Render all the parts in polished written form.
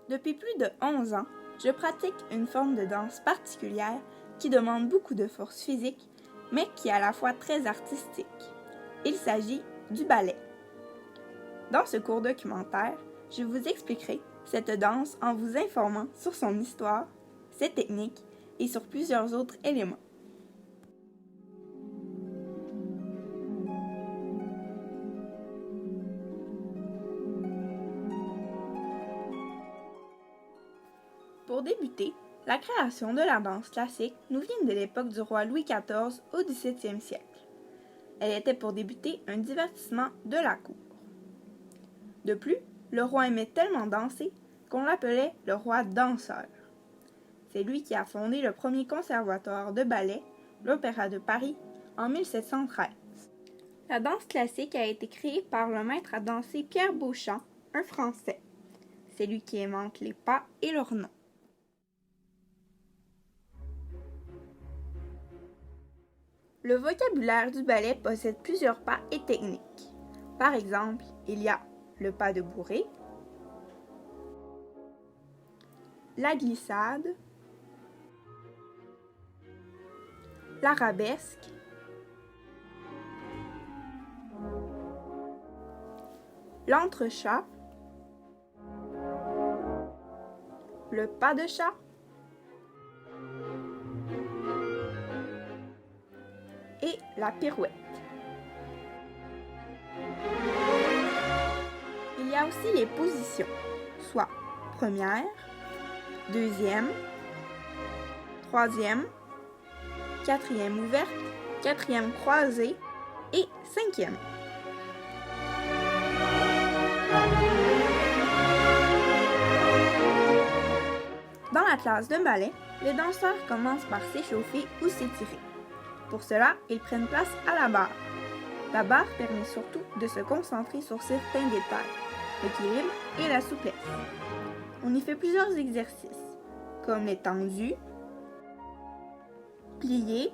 Depuis plus de 11 ans, je pratique une forme de danse particulière qui demande beaucoup de force physique, mais qui est à la fois très artistique. Il s'agit du ballet. Dans ce court documentaire, je vous expliquerai cette danse en vous informant sur son histoire, ses techniques et sur plusieurs autres éléments. Pour débuter, la création de la danse classique nous vient de l'époque du roi Louis XIV au XVIIe siècle. Elle était pour débuter un divertissement de la cour. De plus, le roi aimait tellement danser qu'on l'appelait le roi danseur. C'est lui qui a fondé le premier conservatoire de ballet, l'Opéra de Paris, en 1713. La danse classique a été créée par le maître à danser Pierre Beauchamp, un Français. C'est lui qui invente les pas et leurs noms. Le vocabulaire du ballet possède plusieurs pas et techniques. Par exemple, il y a le pas de bourrée, la glissade, l'arabesque, l'entrechat, le pas de chat, et la pirouette. Il y a aussi les positions, soit première, deuxième, troisième, quatrième ouverte, quatrième croisée et cinquième. Dans la classe de ballet, les danseurs commencent par s'échauffer ou s'étirer. Pour cela, ils prennent place à la barre. La barre permet surtout de se concentrer sur certains détails, l'équilibre et la souplesse. On y fait plusieurs exercices, comme les tendus, pliés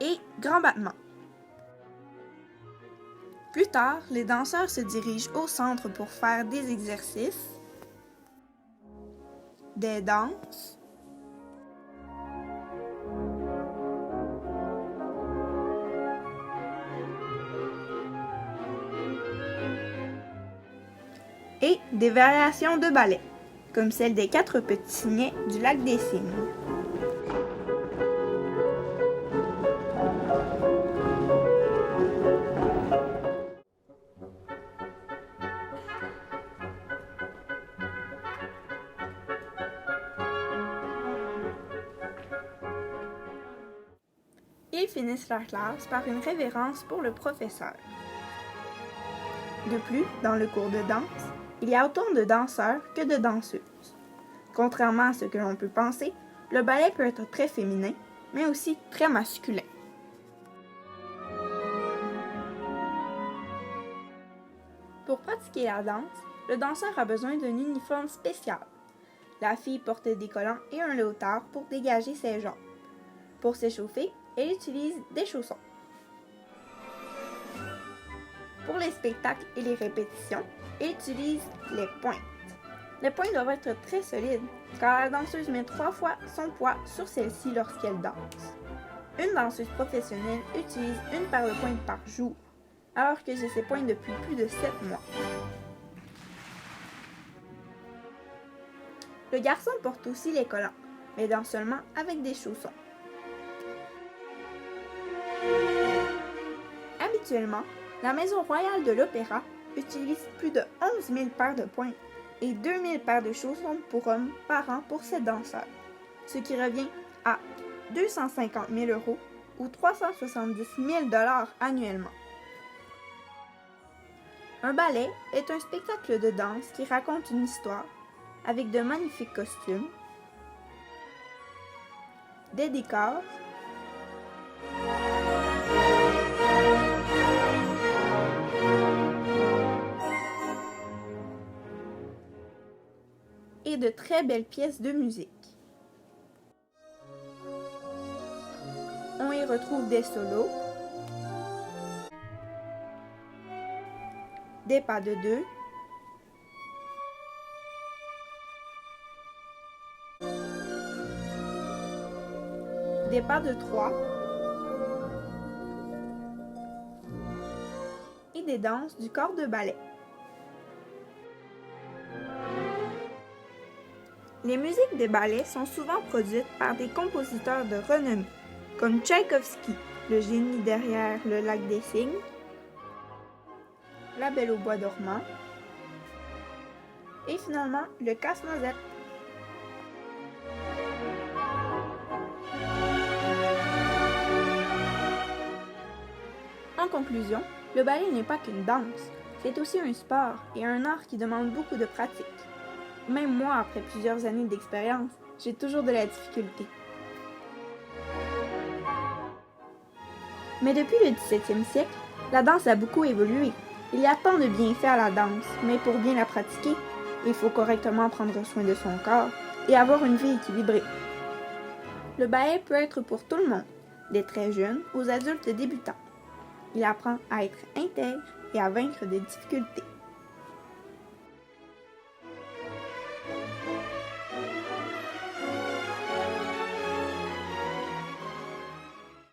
et grands battements. Plus tard, les danseurs se dirigent au centre pour faire des exercices, des danses, et des variations de ballet, comme celle des 4 petits cygnets du lac des Cygnes. Ils finissent leur classe par une révérence pour le professeur. De plus, dans le cours de danse, il y a autant de danseurs que de danseuses. Contrairement à ce que l'on peut penser, le ballet peut être très féminin, mais aussi très masculin. Pour pratiquer la danse, le danseur a besoin d'un uniforme spécial. La fille porte des collants et un léotard pour dégager ses jambes. Pour s'échauffer, elle utilise des chaussons. Pour les spectacles et les répétitions, elle utilise les pointes. Les pointes doivent être très solides, car la danseuse met 3 fois son poids sur celle-ci lorsqu'elle danse. Une danseuse professionnelle utilise une paire de pointes par jour, alors que j'ai ces pointes depuis plus de 7 mois. Le garçon porte aussi les collants, mais danse seulement avec des chaussons. Habituellement, la Maison royale de l'Opéra utilise plus de 11 000 paires de pointes et 2 000 paires de chaussons pour hommes par an pour ses danseurs, ce qui revient à 250 000 € ou 370 000 $ annuellement. Un ballet est un spectacle de danse qui raconte une histoire avec de magnifiques costumes, des décors, et de très belles pièces de musique. On y retrouve des solos, des pas de deux, pas de Troie et des danses du corps de ballet. Les musiques des ballets sont souvent produites par des compositeurs de renommée, comme Tchaïkovski, le génie derrière Le Lac des Cygnes, La Belle au bois dormant et finalement le Casse-Noisette. En conclusion, le ballet n'est pas qu'une danse, c'est aussi un sport et un art qui demande beaucoup de pratique. Même moi, après plusieurs années d'expérience, j'ai toujours de la difficulté. Mais depuis le 17e siècle, la danse a beaucoup évolué. Il y a tant de bienfaits à la danse, mais pour bien la pratiquer, il faut correctement prendre soin de son corps et avoir une vie équilibrée. Le ballet peut être pour tout le monde, des très jeunes aux adultes débutants. Il apprend à être intègre et à vaincre des difficultés.